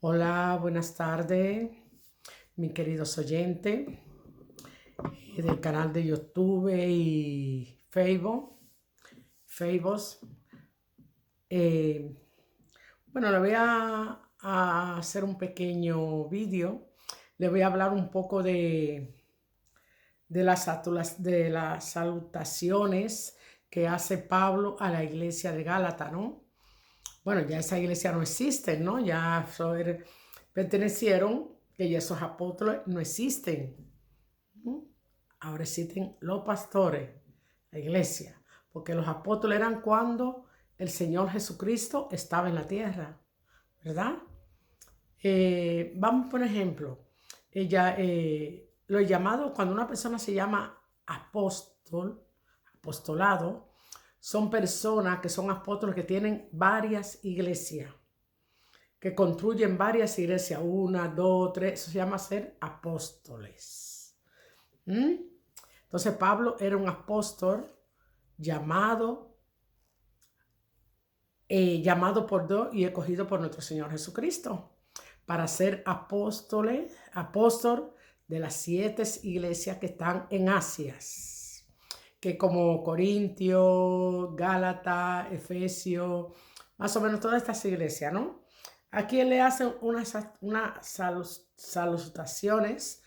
Hola, buenas tardes, mis queridos oyentes del canal de YouTube y Facebook. Eh, bueno, le voy a hacer un pequeño vídeo. Le voy a hablar un poco de las salutaciones que hace Pablo a la iglesia de Gálata, ¿no? Bueno, ya esa iglesia no existe, ¿no? Pertenecieron, que ya esos apóstoles no existen. Ahora existen los pastores, la iglesia, porque los apóstoles eran cuando el Señor Jesucristo estaba en la tierra, ¿verdad? Vamos por ejemplo, los llamados, cuando una persona se llama apostolado, son personas que son apóstoles que tienen varias iglesias, que construyen varias iglesias, una, dos, tres, eso se llama ser apóstoles. Entonces Pablo era un apóstol llamado, llamado por Dios y escogido por nuestro Señor Jesucristo para ser apóstol de las 7 iglesias que están en Asia, que como Corintio, Gálata, Efesio, más o menos todas estas iglesias, ¿no? Aquí él le hace unas salutaciones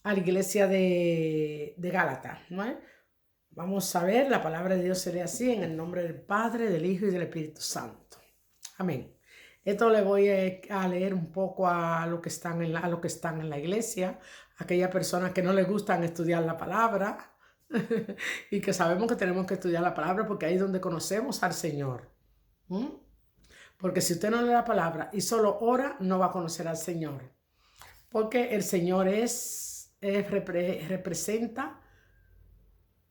a la iglesia de Gálata, ¿no? Vamos a ver, la palabra de Dios se lee así, en el nombre del Padre, del Hijo y del Espíritu Santo. Amén. Esto le voy a leer un poco a los que están en la iglesia, a aquellas personas que no les gustan estudiar la palabra y que sabemos que tenemos que estudiar la palabra porque ahí es donde conocemos al Señor. Porque si usted no lee la palabra y solo ora, no va a conocer al Señor. Porque el Señor representa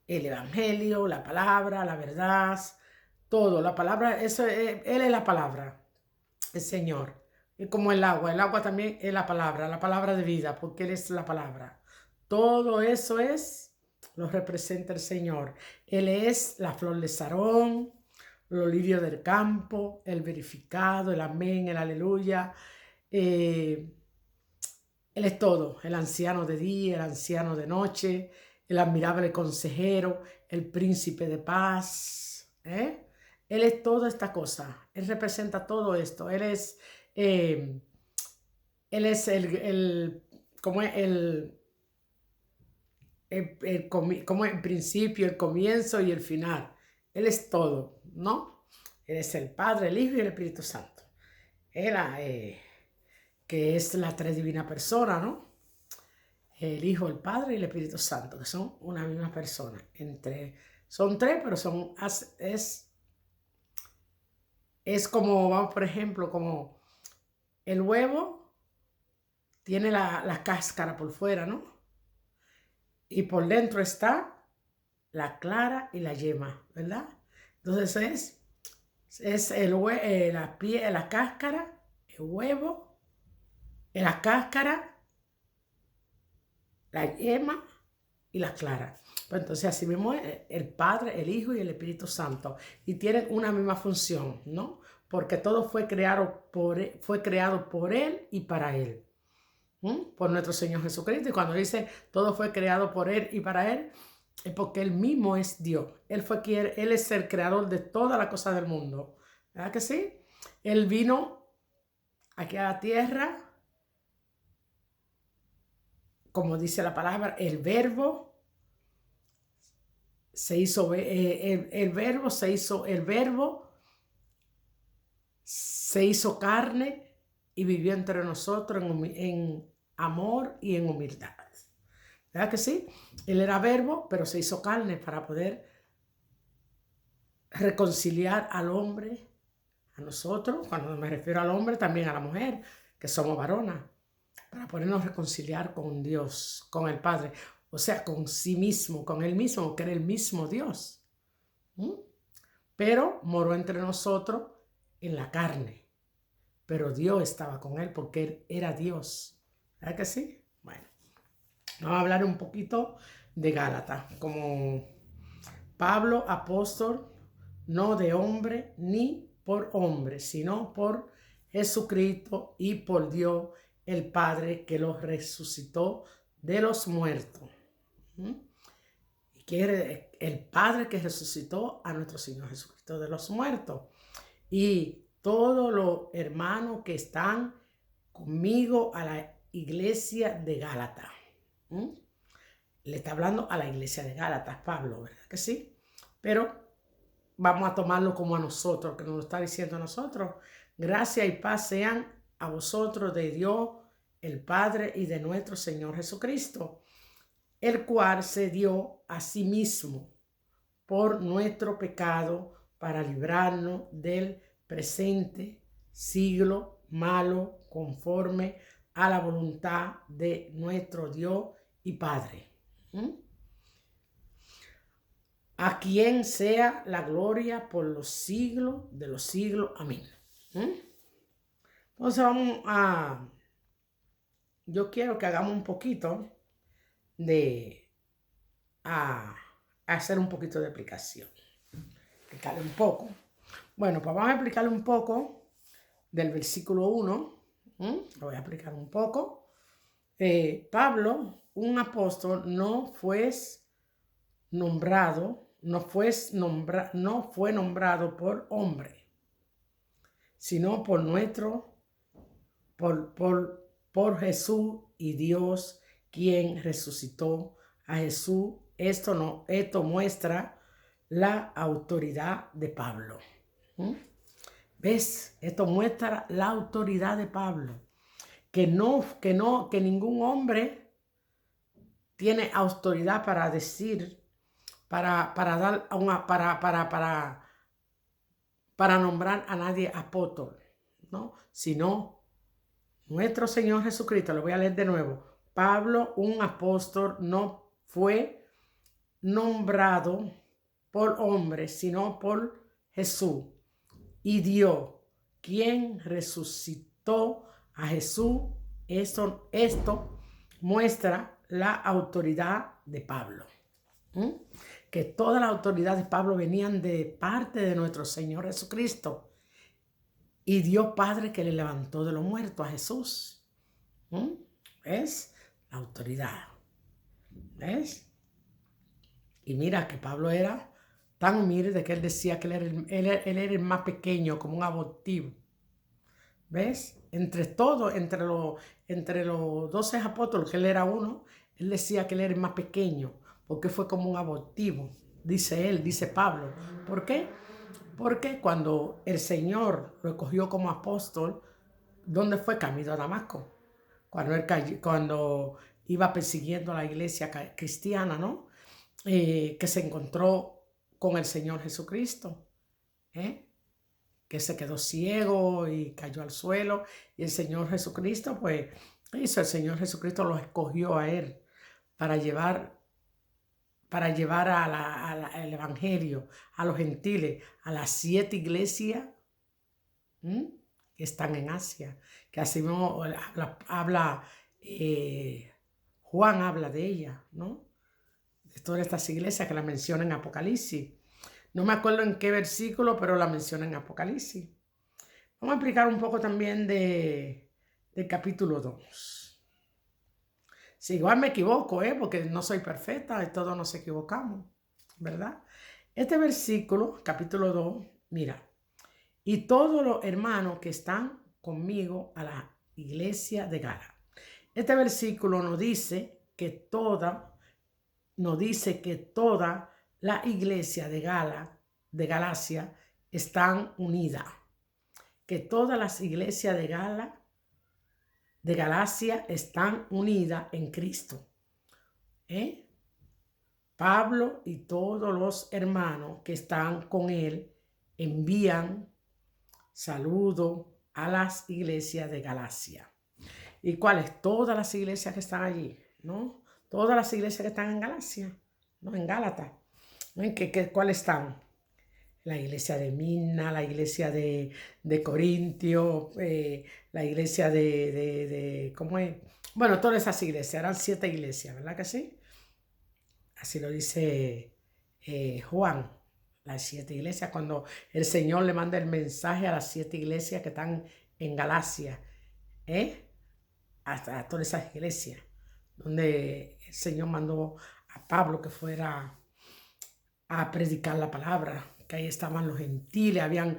el evangelio, la palabra, la verdad, todo. La palabra, Él es la palabra, el Señor. Es como el agua también es la palabra de vida, porque Él es la palabra. Todo eso lo representa el Señor. Él es la flor de Sarón, los lirios del campo, el verificado, el amén, el aleluya. Él es todo, el anciano de día, el anciano de noche, el admirable consejero, el príncipe de paz. Él es toda esta cosa, Él representa todo esto. Eh, él es como es como el principio, el comienzo y el final. Él es todo, ¿no? Él es el Padre, el Hijo y el Espíritu Santo. Él, que es la tres divina persona, ¿no? El Hijo, el Padre y el Espíritu Santo, que son una misma persona. Son tres, pero es como, vamos, por ejemplo, como el huevo tiene la cáscara por fuera, ¿no? Y por dentro está la clara y la yema, ¿verdad? Entonces es la cáscara, el huevo, la cáscara, la yema y la clara. Pues entonces así mismo es el Padre, el Hijo y el Espíritu Santo. Y tienen una misma función, ¿no? Porque todo fue creado por Él y para Él. Por nuestro Señor Jesucristo. Y cuando dice todo fue creado por Él y para Él, es porque Él mismo es Dios. Él es el creador de todas las cosas del mundo. ¿Verdad que sí? Él vino aquí a la tierra, como dice la palabra, el verbo se hizo, el verbo se hizo carne y vivió entre nosotros en amor y en humildad. ¿Verdad que sí? Él era verbo, pero se hizo carne para poder reconciliar al hombre, a nosotros, cuando me refiero al hombre, también a la mujer, que somos varonas, para podernos reconciliar con Dios, con el Padre, o sea, con sí mismo, con Él mismo, que era el mismo Dios. Pero moró entre nosotros en la carne, pero Dios estaba con Él porque Él era Dios. ¿Verdad que sí? Bueno, vamos a hablar un poquito de Gálatas, como Pablo, apóstol no de hombre ni por hombre, sino por Jesucristo y por Dios el Padre que los resucitó de los muertos. ¿Mm? Y que el Padre que resucitó a nuestro Señor Jesucristo de los muertos. Y todos los hermanos que están conmigo a la iglesia de Gálatas. ¿Mm? Le está hablando a la iglesia de Gálatas, Pablo, ¿verdad que sí? Pero vamos a tomarlo como a nosotros, que nos lo está diciendo a nosotros. Gracia y paz sean a vosotros de Dios, el Padre, y de nuestro Señor Jesucristo, el cual se dio a sí mismo por nuestro pecado para librarnos del presente siglo malo, conforme a la voluntad de nuestro Dios y Padre. A quien sea la gloria por los siglos de los siglos. Amén. Entonces yo quiero que hagamos un poquito de, hacer un poquito de explicación. Explicarle un poco. Bueno, pues vamos a explicarle un poco del versículo 1. Lo voy a explicar un poco. Pablo, un apóstol, no fue nombrado por hombre, sino por Jesús y Dios, quien resucitó a Jesús. Esto muestra la autoridad de Pablo. ¿Ves? Esto muestra la autoridad de Pablo. Que ningún hombre tiene autoridad para decir, para nombrar a nadie apóstol, ¿no? Sino nuestro Señor Jesucristo. Lo voy a leer de nuevo. Pablo, un apóstol, no fue nombrado por hombre, sino por Jesús y Dios, quien resucitó a Jesús. Esto muestra la autoridad de Pablo. Que toda la autoridad de Pablo venían de parte de nuestro Señor Jesucristo y Dios Padre que le levantó de los muertos a Jesús. ¿Ves? La autoridad. ¿Ves? Y mira que Pablo era tan humilde que él decía que él era el más pequeño, como un abortivo. ¿Ves? Entre los 12 apóstoles, que él era uno, él decía que él era el más pequeño, porque fue como un abortivo, dice Pablo. ¿Por qué? Porque cuando el Señor lo escogió como apóstol, ¿dónde fue? Camino a Damasco. Cuando iba persiguiendo a la iglesia cristiana, ¿no? Que se encontró con el Señor Jesucristo, que se quedó ciego y cayó al suelo, y el Señor Jesucristo, pues, el Señor Jesucristo lo escogió a él para llevar el evangelio a los gentiles, a las 7 iglesias que están en Asia, que así mismo Juan habla de ella, ¿no? De todas estas iglesias que la menciona en Apocalipsis. No me acuerdo en qué versículo, pero la menciona en Apocalipsis. Vamos a explicar un poco también del capítulo 2. Si igual me equivoco, porque no soy perfecta y todos nos equivocamos, ¿verdad? Este versículo, capítulo 2, mira. Y todos los hermanos que están conmigo a la iglesia de Gálatas. Este versículo nos dice que toda la iglesia de Galacia están unidas. Que todas las iglesias de Galacia están unidas en Cristo. Pablo y todos los hermanos que están con él envían saludos a las iglesias de Galacia. ¿Y cuáles? Todas las iglesias que están allí, ¿no? Todas las iglesias que están en Galacia, ¿no? En Gálatas. ¿Cuáles están? La iglesia de Mina, la iglesia de Corintio, la iglesia ¿cómo es? Bueno, todas esas iglesias, eran 7 iglesias, ¿verdad que sí? Así lo dice Juan, Las 7 iglesias, cuando el Señor le manda el mensaje a las 7 iglesias que están en Galacia, a todas esas iglesias, donde el Señor mandó a Pablo que fuera a predicar la palabra, que ahí estaban los gentiles, habían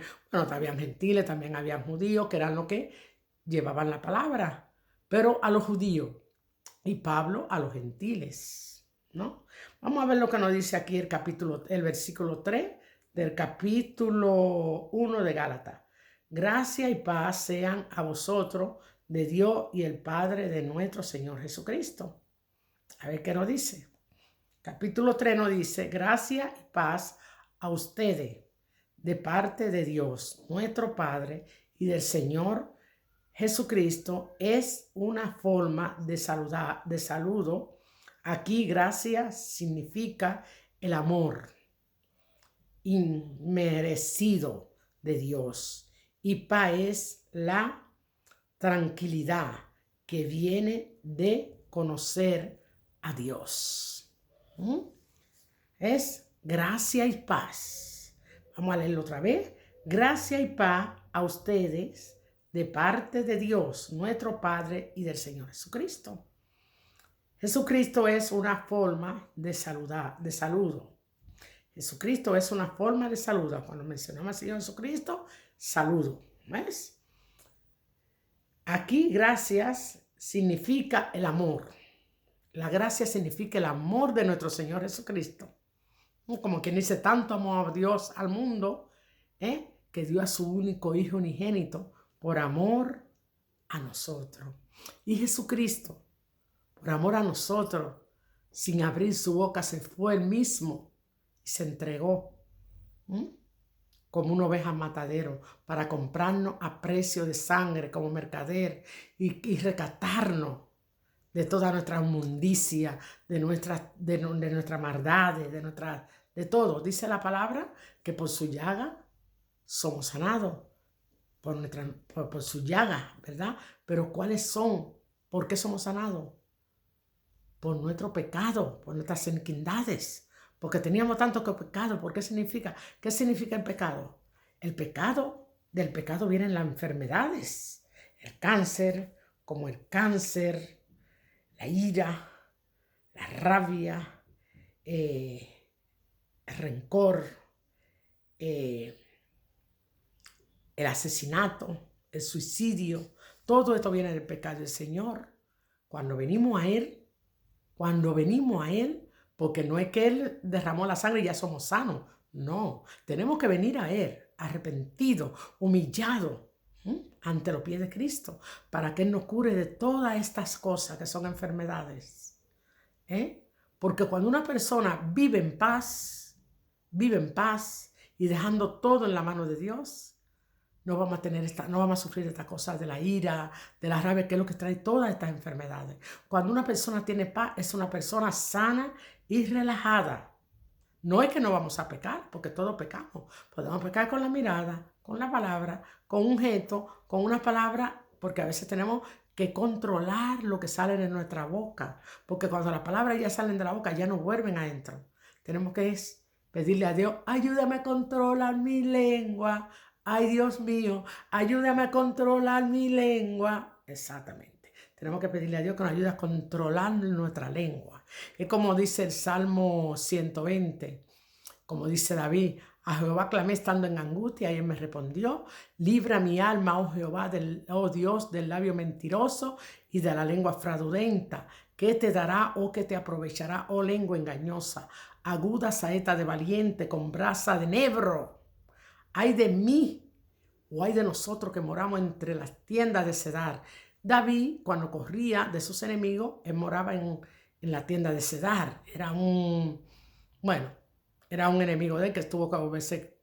gentiles, también habían judíos, que eran los que llevaban la palabra, pero a los judíos y Pablo a los gentiles, ¿no? Vamos a ver lo que nos dice aquí el versículo 3 del capítulo 1 de Gálatas. Gracia y paz sean a vosotros de Dios y el Padre de nuestro Señor Jesucristo. A ver qué nos dice. Capítulo 3 nos dice, gracia y paz a ustedes de parte de Dios, nuestro Padre, y del Señor Jesucristo. Es una forma de saludo. Aquí gracia significa el amor inmerecido de Dios. Y paz es la tranquilidad que viene de conocer a Dios. Es gracia y paz. Vamos a leerlo otra vez. Gracia y paz a ustedes de parte de Dios, nuestro Padre, y del Señor Jesucristo. Jesucristo es una forma de saludo. Jesucristo es una forma de saludo. Cuando mencionamos al Señor Jesucristo, saludo. ¿Ves? Aquí gracias significa el amor. La gracia significa el amor de nuestro Señor Jesucristo. Como quien dice, tanto amó a Dios al mundo, que dio a su único Hijo unigénito por amor a nosotros. Y Jesucristo, por amor a nosotros, sin abrir su boca, se fue él mismo y se entregó como una oveja al matadero para comprarnos a precio de sangre como mercader y rescatarnos de toda nuestra inmundicia, de nuestra maldad, de todo. Dice la palabra que por su llaga somos sanados, por su llaga, ¿verdad? Pero ¿cuáles son? ¿Por qué somos sanados? Por nuestro pecado, por nuestras iniquidades, porque teníamos tanto que pecado. ¿Por qué significa? ¿Qué significa el pecado? Del pecado vienen las enfermedades, el cáncer, como el cáncer, la ira, la rabia, el rencor, el asesinato, el suicidio. Todo esto viene del pecado del Señor. Cuando venimos a Él, porque no es que Él derramó la sangre y ya somos sanos. No, tenemos que venir a Él arrepentido, humillado, ante los pies de Cristo, para que Él nos cure de todas estas cosas que son enfermedades. Porque cuando una persona vive en paz y dejando todo en la mano de Dios, no vamos a sufrir estas cosas de la ira, de la rabia, que es lo que trae todas estas enfermedades. Cuando una persona tiene paz, es una persona sana y relajada. No es que no vamos a pecar, porque todos pecamos. Podemos pecar con la mirada, con la palabra, con un gesto, con una palabra, porque a veces tenemos que controlar lo que sale de nuestra boca, porque cuando las palabras ya salen de la boca, ya no vuelven adentro. Tenemos que pedirle a Dios, ayúdame a controlar mi lengua. Ay, Dios mío, ayúdame a controlar mi lengua. Exactamente. Tenemos que pedirle a Dios que nos ayude a controlar nuestra lengua. Es como dice el Salmo 120, como dice David, a Jehová clamé estando en angustia y Él me respondió. Libra mi alma, oh Jehová, oh Dios, del labio mentiroso y de la lengua fraudulenta. ¿Qué te dará o qué te aprovechará, oh lengua engañosa? Aguda saeta de valiente con brasa de enebro. Ay de mí, o ay de nosotros que moramos entre las tiendas de Cedar. David, cuando corría de sus enemigos, él moraba en la tienda de Cedar. Era un enemigo de él que tuvo que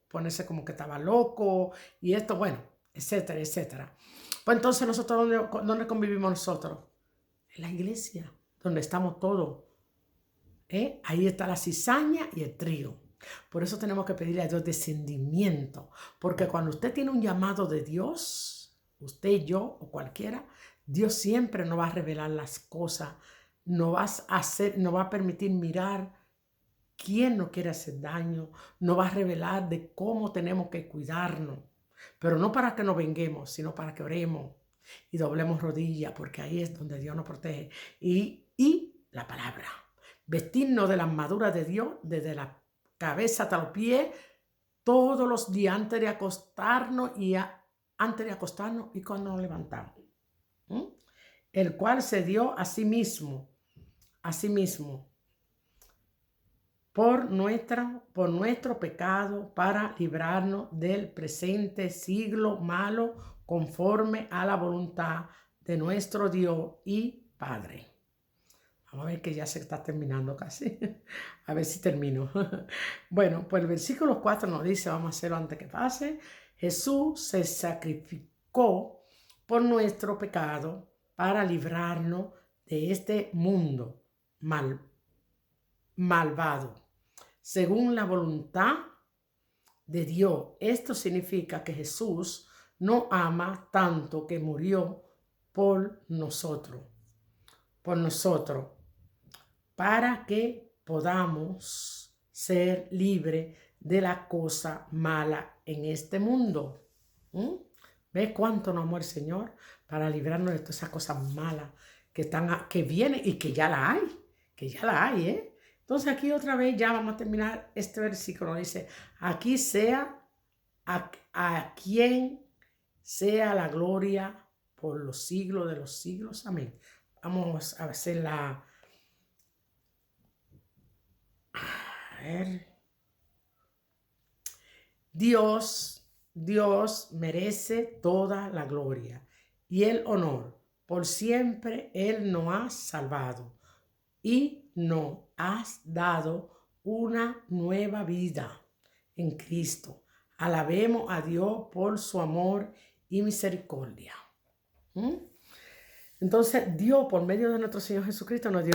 ponerse como que estaba loco y esto, bueno, etcétera, etcétera. Pues entonces nosotros, ¿dónde convivimos nosotros? En la iglesia, donde estamos todos. Ahí está la cizaña y el trigo. Por eso tenemos que pedirle a Dios discernimiento, porque cuando usted tiene un llamado de Dios, usted, yo o cualquiera, Dios siempre nos va a revelar las cosas, nos va a permitir mirar ¿Quién no quiere hacer daño? Nos va a revelar de cómo tenemos que cuidarnos. Pero no para que nos venguemos, sino para que oremos y doblemos rodillas, porque ahí es donde Dios nos protege. Y la palabra. Vestirnos de la armadura de Dios, desde la cabeza hasta los pies, todos los días antes de acostarnos y cuando nos levantamos. El cual se dio a sí mismo, por nuestro pecado, para librarnos del presente siglo malo, conforme a la voluntad de nuestro Dios y Padre. Vamos a ver que ya se está terminando casi. A ver si termino. Bueno, pues el versículo 4 nos dice, vamos a hacerlo antes que pase. Jesús se sacrificó por nuestro pecado para librarnos de este mundo malvado, según la voluntad de Dios. Esto significa que Jesús nos ama tanto que murió por nosotros, para que podamos ser libres de la cosa mala en este mundo. ¿Ves cuánto nos amó el Señor para librarnos de todas esas cosas malas que vienen y que ya la hay, Entonces aquí otra vez ya vamos a terminar este versículo. Dice, aquí sea a quien sea la gloria por los siglos de los siglos. Amén. Vamos a hacer la... A ver. Dios merece toda la gloria y el honor. Por siempre Él nos ha salvado y nos ha dado una nueva vida en Cristo. Alabemos a Dios por su amor y misericordia. Entonces Dios, por medio de nuestro Señor Jesucristo, nos dio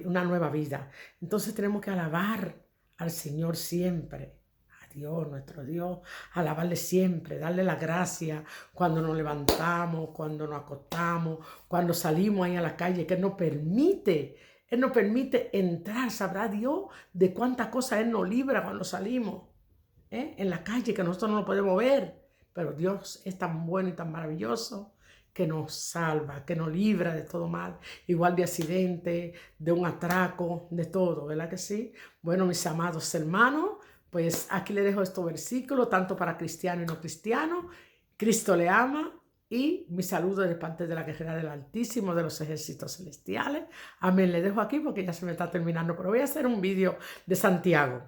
una nueva vida. Entonces tenemos que alabar al Señor siempre. Dios, nuestro Dios, alabarle siempre, darle la gracia cuando nos levantamos, cuando nos acostamos, cuando salimos ahí a la calle, que Él nos permite entrar. Sabrá Dios de cuántas cosas Él nos libra cuando salimos en la calle, que nosotros no lo podemos ver, pero Dios es tan bueno y tan maravilloso que nos salva, que nos libra de todo mal, igual de accidente, de un atraco, de todo, ¿verdad que sí? Bueno, mis amados hermanos, pues aquí le dejo estos versículos, tanto para cristiano y no cristiano. Cristo le ama y mi saludo de parte de la guerrera del Altísimo de los ejércitos celestiales. Amén. Le dejo aquí porque ya se me está terminando, pero voy a hacer un vídeo de Santiago.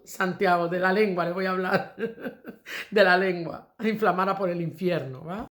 Santiago, de la lengua, le voy a hablar de la lengua, inflamada por el infierno, ¿va?